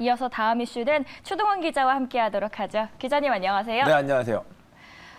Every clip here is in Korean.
이어서 다음 이슈는 추동원 기자와 함께하도록 하죠. 기자님 안녕하세요. 네, 안녕하세요.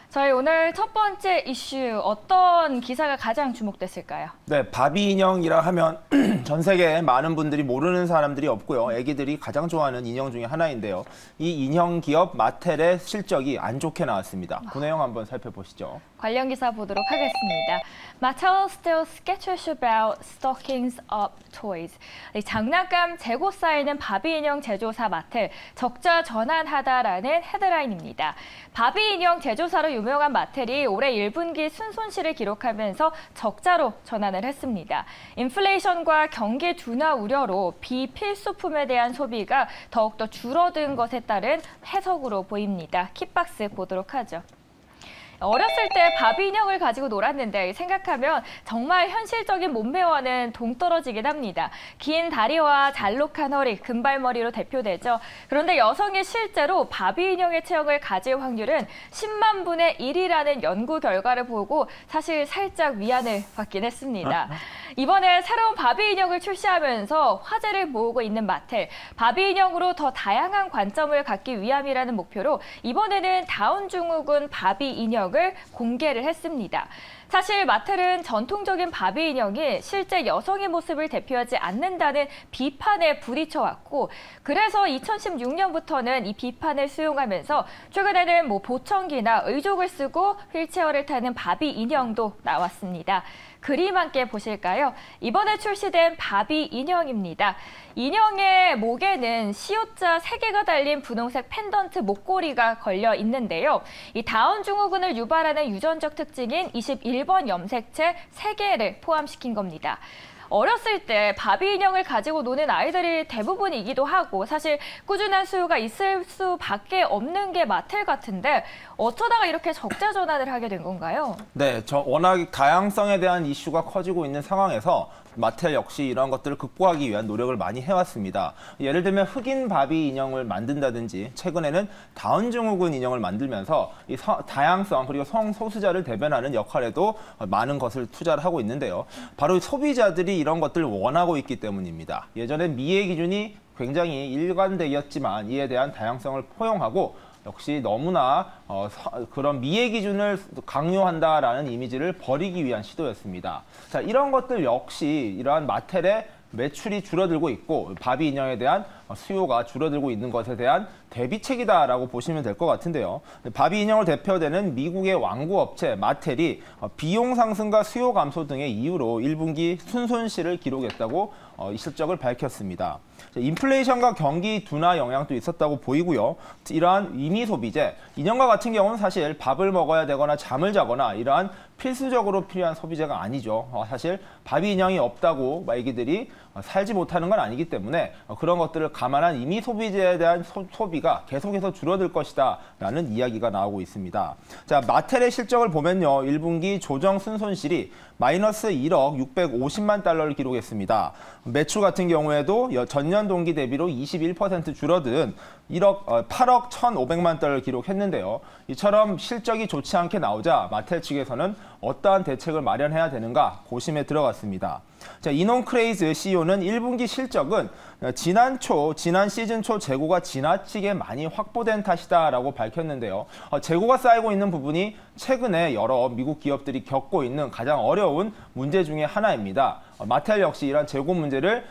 저희 오늘 첫 번째 이슈 어떤 기사가 가장 주목됐을까요? 네, 바비 인형이라 하면 전 세계에 많은 분들이 모르는 사람들이 없고요. 애기들이 가장 좋아하는 인형 중에 하나인데요. 이 인형 기업 마텔의 실적이 안 좋게 나왔습니다. 그 내용 한번 살펴보시죠. 관련 기사 보도록 하겠습니다. Mattel still sketches about stockings up toys. 장난감 재고 쌓이는 바비 인형 제조사 마텔 적자 전환하다라는 헤드라인입니다. 바비 인형 제조사로 유명한 마텔이 올해 1분기 순손실을 기록하면서 적자로 전환을 했습니다. 인플레이션과 경기 둔화 우려로 비필수품에 대한 소비가 더욱더 줄어든 것에 따른 해석으로 보입니다. 킥박스 보도록 하죠. 어렸을 때 바비 인형을 가지고 놀았는데 생각하면 정말 현실적인 몸매와는 동떨어지긴 합니다. 긴 다리와 잘록한 허리, 금발머리로 대표되죠. 그런데 여성이 실제로 바비 인형의 체형을 가질 확률은 10만 분의 1이라는 연구 결과를 보고 사실 살짝 위안을 받긴 했습니다. 이번에 새로운 바비 인형을 출시하면서 화제를 모으고 있는 마텔. 바비 인형으로 더 다양한 관점을 갖기 위함이라는 목표로 이번에는 다운 증후군 바비 인형을 공개를 했습니다. 사실 마텔은 전통적인 바비 인형이 실제 여성의 모습을 대표하지 않는다는 비판에 부딪혀왔고, 그래서 2016년부터는 이 비판을 수용하면서 최근에는 보청기나 의족을 쓰고 휠체어를 타는 바비 인형도 나왔습니다. 그림 함께 보실까요? 이번에 출시된 바비 인형입니다. 인형의 목에는 C자 3개가 달린 분홍색 펜던트 목걸이가 걸려 있는데요. 이 다운 증후군을 유발하는 유전적 특징인 21번 염색체 3개를 포함시킨 겁니다. 어렸을 때 바비 인형을 가지고 노는 아이들이 대부분이기도 하고 사실 꾸준한 수요가 있을 수밖에 없는 게 마텔 같은데 어쩌다가 이렇게 적자 전환을 하게 된 건가요? 네, 워낙 다양성에 대한 이슈가 커지고 있는 상황에서 마텔 역시 이런 것들을 극복하기 위한 노력을 많이 해왔습니다. 예를 들면 흑인 바비 인형을 만든다든지 최근에는 다운 증후군 인형을 만들면서 이 다양성 그리고 성소수자를 대변하는 역할에도 많은 것을 투자를 하고 있는데요. 바로 소비자들이 이런 것들을 원하고 있기 때문입니다. 예전엔 미의 기준이 굉장히 일관되었지만 이에 대한 다양성을 포용하고 역시 너무나 그런 미의 기준을 강요한다라는 이미지를 버리기 위한 시도였습니다. 자, 이런 것들 역시 이러한 마텔의 매출이 줄어들고 있고 바비 인형에 대한 수요가 줄어들고 있는 것에 대한 대비책이다라고 보시면 될 것 같은데요. 바비 인형을 대표되는 미국의 왕구 업체 마텔이 비용 상승과 수요 감소 등의 이유로 1분기 순손실을 기록했다고 이 실적을 밝혔습니다. 인플레이션과 경기 둔화 영향도 있었다고 보이고요. 이러한 임의 소비재, 인형과 같은 경우는 사실 밥을 먹어야 되거나 잠을 자거나 이러한 필수적으로 필요한 소비재가 아니죠. 사실 바비 인형이 없다고 애기들이 살지 못하는 건 아니기 때문에 그런 것들을 감안한 임의 소비재에 대한 소비가 계속해서 줄어들 것이다 라는 이야기가 나오고 있습니다. 자, 마텔의 실적을 보면요. 1분기 조정 순손실이 마이너스 1억 650만 달러를 기록했습니다. 매출 같은 경우에도 전년 동기 대비로 21% 줄어든 8억 1,500만 달러를 기록했는데요. 이처럼 실적이 좋지 않게 나오자 마텔 측에서는 어떠한 대책을 마련해야 되는가 고심에 들어갔습니다. 자, 이논 크레이즈 CEO는 1분기 실적은 지난 시즌 초 재고가 지나치게 많이 확보된 탓이다라고 밝혔는데요. 재고가 쌓이고 있는 부분이 최근에 여러 미국 기업들이 겪고 있는 가장 어려운 문제 중에 하나입니다. 마텔 역시 이런 재고 문제를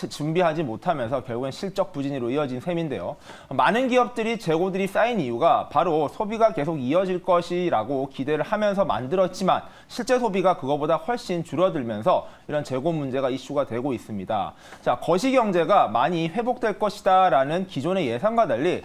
준비하지 못하면서 결국엔 실적 부진으로 이어진 셈인데요. 많은 기업들이 재고들이 쌓인 이유가 바로 소비가 계속 이어질 것이라고 기대를 하면서 만들었지만 실제 소비가 그거보다 훨씬 줄어들면서 이런 재고 문제가 이슈가 되고 있습니다. 자, 거시경제가 많이 회복될 것이다라는 기존의 예상과 달리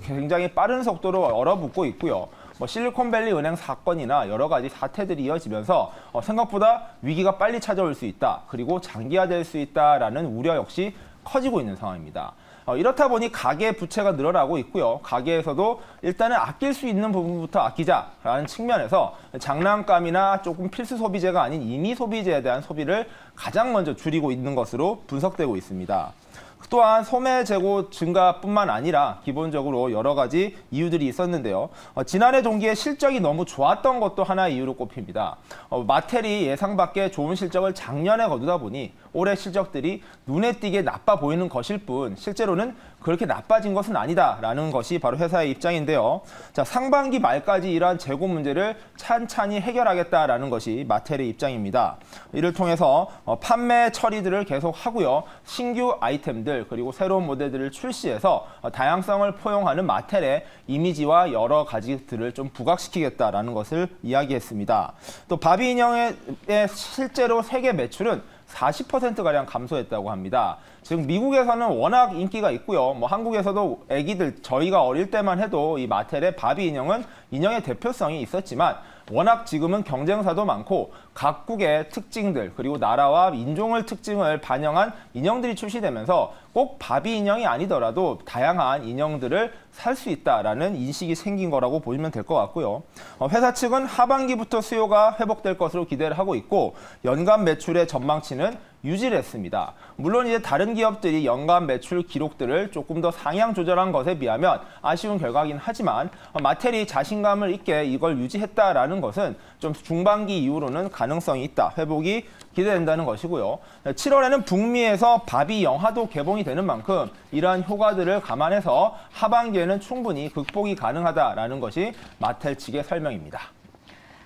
굉장히 빠른 속도로 얼어붙고 있고요. 실리콘밸리 은행 사건이나 여러 가지 사태들이 이어지면서 생각보다 위기가 빨리 찾아올 수 있다. 그리고 장기화될 수 있다라는 우려 역시 커지고 있는 상황입니다. 이렇다 보니 가계 부채가 늘어나고 있고요. 가계에서도 일단은 아낄 수 있는 부분부터 아끼자라는 측면에서 장난감이나 조금 필수 소비재가 아닌 임의 소비재에 대한 소비를 가장 먼저 줄이고 있는 것으로 분석되고 있습니다. 또한 소매 재고 증가뿐만 아니라 기본적으로 여러 가지 이유들이 있었는데요. 지난해 동기에 실적이 너무 좋았던 것도 하나의 이유로 꼽힙니다. 마텔이 예상 밖의 좋은 실적을 작년에 거두다 보니 올해 실적들이 눈에 띄게 나빠 보이는 것일 뿐 실제로는 그렇게 나빠진 것은 아니다라는 것이 바로 회사의 입장인데요. 자, 상반기 말까지 이러한 재고 문제를 찬찬히 해결하겠다라는 것이 마텔의 입장입니다. 이를 통해서 판매 처리들을 계속 하고요. 신규 아이템들 그리고 새로운 모델들을 출시해서 다양성을 포용하는 마텔의 이미지와 여러 가지들을 좀 부각시키겠다라는 것을 이야기했습니다. 또 바비 인형의 실제로 세계 매출은 40%가량 감소했다고 합니다. 즉 미국에서는 워낙 인기가 있고요. 뭐 한국에서도 애기들 저희가 어릴 때만 해도 이 마텔의 바비 인형은 인형의 대표성이 있었지만 워낙 지금은 경쟁사도 많고 각국의 특징들 그리고 나라와 인종을 특징을 반영한 인형들이 출시되면서 꼭 바비 인형이 아니더라도 다양한 인형들을 살 수 있다라는 인식이 생긴 거라고 보시면 될 것 같고요. 회사 측은 하반기부터 수요가 회복될 것으로 기대를 하고 있고 연간 매출의 전망치는 유지를 했습니다. 물론 이제 다른 기업들이 연간 매출 기록들을 조금 더 상향 조절한 것에 비하면 아쉬운 결과이긴 하지만 마텔이 자신감을 있게 이걸 유지했다라는 것은 좀 중반기 이후로는 가능성이 있다. 회복이 기대된다는 것이고요. 7월에는 북미에서 바비 영화도 개봉이 되는 만큼 이러한 효과들을 감안해서 하반기에는 충분히 극복이 가능하다라는 것이 마텔 측의 설명입니다.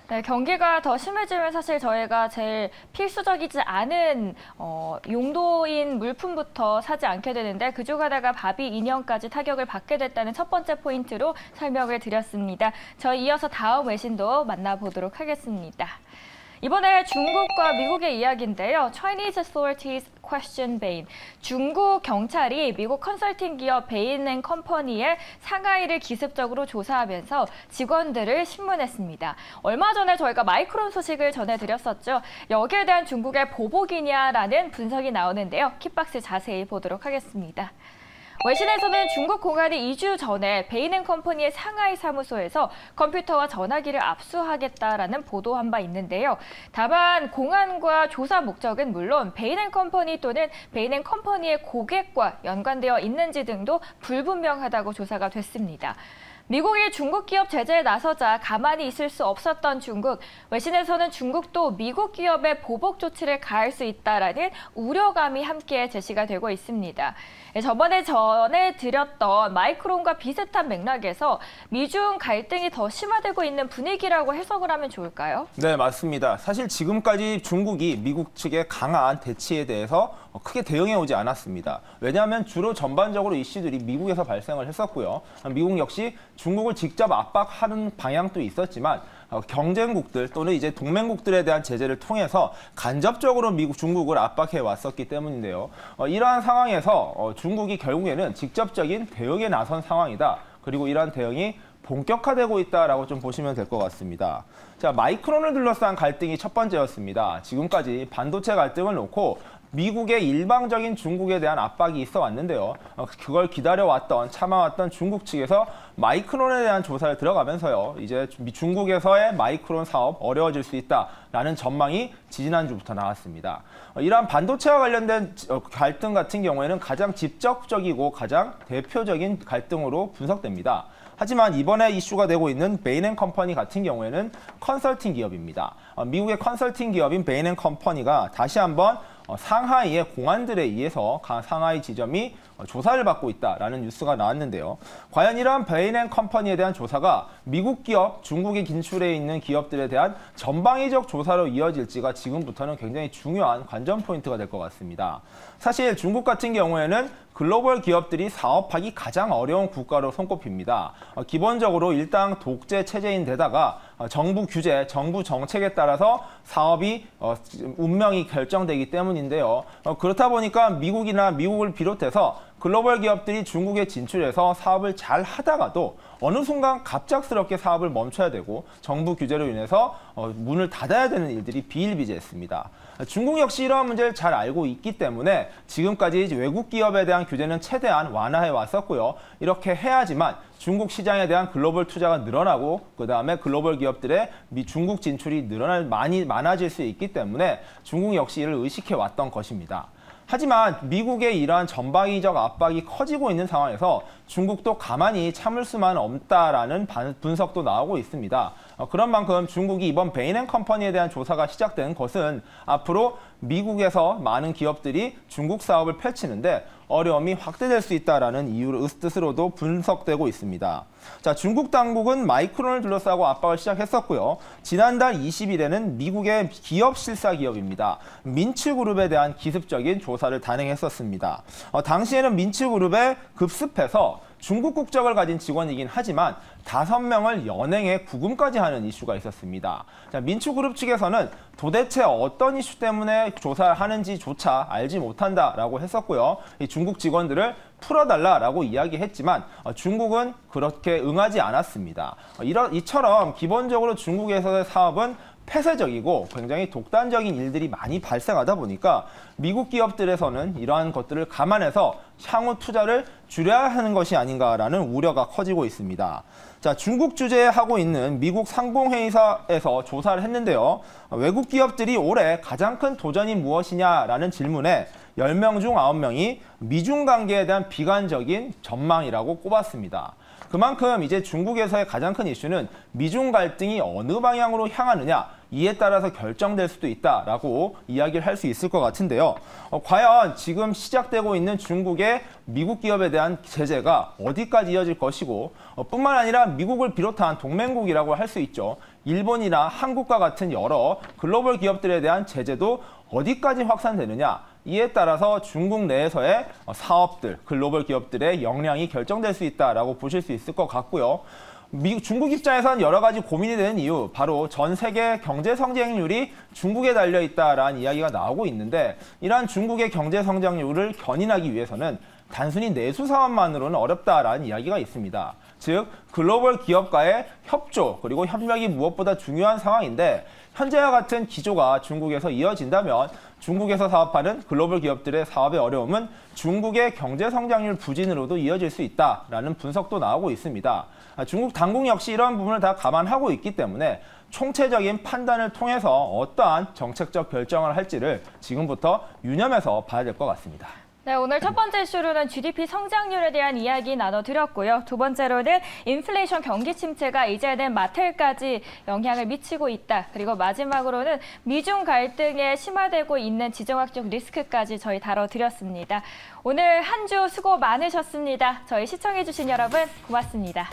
네, 경기가 더 심해지면 사실 저희가 제일 필수적이지 않은 용도인 물품부터 사지 않게 되는데 그중 하나가 바비 인형까지 타격을 받게 됐다는 첫 번째 포인트로 설명을 드렸습니다. 저희 이어서 다음 외신도 만나보도록 하겠습니다. 이번에 중국과 미국의 이야기인데요. Chinese authorities question Bain. 중국 경찰이 미국 컨설팅 기업 베인 & 컴퍼니의 상하이를 기습적으로 조사하면서 직원들을 신문했습니다. 얼마 전에 저희가 마이크론 소식을 전해드렸었죠. 여기에 대한 중국의 보복이냐라는 분석이 나오는데요. 킥박스 자세히 보도록 하겠습니다. 외신에서는 중국 공안이 2주 전에 베인 & 컴퍼니의 상하이 사무소에서 컴퓨터와 전화기를 압수하겠다라는 보도한 바 있는데요. 다만 공안과 조사 목적은 물론 베인 & 컴퍼니 또는 베인 & 컴퍼니의 고객과 연관되어 있는지 등도 불분명하다고 조사가 됐습니다. 미국이 중국 기업 제재에 나서자 가만히 있을 수 없었던 중국. 외신에서는 중국도 미국 기업에 보복 조치를 가할 수 있다라는 우려감이 함께 제시가 되고 있습니다. 저번에 전해드렸던 마이크론과 비슷한 맥락에서 미중 갈등이 더 심화되고 있는 분위기라고 해석을 하면 좋을까요? 네, 맞습니다. 사실 지금까지 중국이 미국 측의 강한 대치에 대해서 크게 대응해 오지 않았습니다. 왜냐하면 주로 전반적으로 이슈들이 미국에서 발생을 했었고요. 미국 역시 중국을 직접 압박하는 방향도 있었지만 경쟁국들 또는 이제 동맹국들에 대한 제재를 통해서 간접적으로 중국을 압박해 왔었기 때문인데요. 이러한 상황에서 중국이 결국에는 직접적인 대응에 나선 상황이다. 그리고 이러한 대응이 본격화되고 있다라고 좀 보시면 될 것 같습니다. 자, 마이크론을 둘러싼 갈등이 첫 번째였습니다. 지금까지 반도체 갈등을 놓고 미국의 일방적인 중국에 대한 압박이 있어 왔는데요. 그걸 기다려왔던, 참아왔던 중국 측에서 마이크론에 대한 조사를 들어가면서요. 이제 중국에서의 마이크론 사업 어려워질 수 있다라는 전망이 지지난주부터 나왔습니다. 이러한 반도체와 관련된 갈등 같은 경우에는 가장 직접적이고 가장 대표적인 갈등으로 분석됩니다. 하지만 이번에 이슈가 되고 있는 베인 & 컴퍼니 같은 경우에는 컨설팅 기업입니다. 미국의 컨설팅 기업인 베인 & 컴퍼니가 다시 한번 상하이의 공안들에 의해서 상하이 지점이 조사를 받고 있다라는 뉴스가 나왔는데요. 과연 이러한 베인 & 컴퍼니에 대한 조사가 미국 기업, 중국에 진출해 있는 기업들에 대한 전방위적 조사로 이어질지가 지금부터는 굉장히 중요한 관전 포인트가 될 것 같습니다. 사실 중국 같은 경우에는 글로벌 기업들이 사업하기 가장 어려운 국가로 손꼽힙니다. 기본적으로 일당 독재 체제인데다가 정부 규제, 정부 정책에 따라서 사업이 운명이 결정되기 때문인데요. 그렇다 보니까 미국을 비롯해서 글로벌 기업들이 중국에 진출해서 사업을 잘 하다가도 어느 순간 갑작스럽게 사업을 멈춰야 되고 정부 규제로 인해서 문을 닫아야 되는 일들이 비일비재했습니다. 중국 역시 이러한 문제를 잘 알고 있기 때문에 지금까지 외국 기업에 대한 규제는 최대한 완화해 왔었고요. 이렇게 해야지만 중국 시장에 대한 글로벌 투자가 늘어나고 그다음에 글로벌 기업들의 중국 진출이 많아질 수 있기 때문에 중국 역시 이를 의식해 왔던 것입니다. 하지만 미국의 이러한 전방위적 압박이 커지고 있는 상황에서 중국도 가만히 참을 수만 없다라는 분석도 나오고 있습니다. 그런 만큼 중국이 이번 베인 & 컴퍼니에 대한 조사가 시작된 것은 앞으로 미국에서 많은 기업들이 중국 사업을 펼치는데 어려움이 확대될 수 있다라는 이유를 뜻으로도 분석되고 있습니다. 자, 중국 당국은 마이크론을 둘러싸고 압박을 시작했었고요. 지난달 20일에는 미국의 기업 실사 기업입니다. 민츠그룹에 대한 기습적인 조사를 단행했었습니다. 당시에는 민츠그룹에 급습해서 중국 국적을 가진 직원이긴 하지만 5명을 연행해 구금까지 하는 이슈가 있었습니다. 자, 민츠그룹 측에서는 도대체 어떤 이슈 때문에 조사를 하는지조차 알지 못한다라고 했었고요. 이 중국 직원들을 풀어달라라고 이야기했지만 중국은 그렇게 응하지 않았습니다. 이처럼 기본적으로 중국에서의 사업은 폐쇄적이고 굉장히 독단적인 일들이 많이 발생하다 보니까 미국 기업들에서는 이러한 것들을 감안해서 향후 투자를 줄여야 하는 것이 아닌가라는 우려가 커지고 있습니다. 자, 중국 주재하고 있는 미국 상공회의사에서 조사를 했는데요. 외국 기업들이 올해 가장 큰 도전이 무엇이냐라는 질문에 10명 중 9명이 미중 관계에 대한 비관적인 전망이라고 꼽았습니다. 그만큼 이제 중국에서의 가장 큰 이슈는 미중 갈등이 어느 방향으로 향하느냐, 이에 따라서 결정될 수도 있다라고 이야기를 할 수 있을 것 같은데요. 과연 지금 시작되고 있는 중국의 미국 기업에 대한 제재가 어디까지 이어질 것이고 뿐만 아니라 미국을 비롯한 동맹국이라고 할 수 있죠. 일본이나 한국과 같은 여러 글로벌 기업들에 대한 제재도 어디까지 확산되느냐, 이에 따라서 중국 내에서의 사업들, 글로벌 기업들의 역량이 결정될 수 있다라고 보실 수 있을 것 같고요. 중국 입장에서는 여러 가지 고민이 되는 이유, 바로 전 세계 경제 성장률이 중국에 달려 있다라는 이야기가 나오고 있는데, 이러한 중국의 경제 성장률을 견인하기 위해서는 단순히 내수 사업만으로는 어렵다라는 이야기가 있습니다. 즉, 글로벌 기업과의 협조 그리고 협력이 무엇보다 중요한 상황인데, 현재와 같은 기조가 중국에서 이어진다면 중국에서 사업하는 글로벌 기업들의 사업의 어려움은 중국의 경제 성장률 부진으로도 이어질 수 있다라는 분석도 나오고 있습니다. 중국 당국 역시 이러한 부분을 다 감안하고 있기 때문에 총체적인 판단을 통해서 어떠한 정책적 결정을 할지를 지금부터 유념해서 봐야 될 것 같습니다. 네, 오늘 첫 번째 이슈로는 GDP 성장률에 대한 이야기 나눠드렸고요. 두 번째로는 인플레이션 경기 침체가 이제는 마텔까지 영향을 미치고 있다. 그리고 마지막으로는 미중 갈등에 심화되고 있는 지정학적 리스크까지 저희 다뤄드렸습니다. 오늘 한 주 수고 많으셨습니다. 저희 시청해주신 여러분 고맙습니다.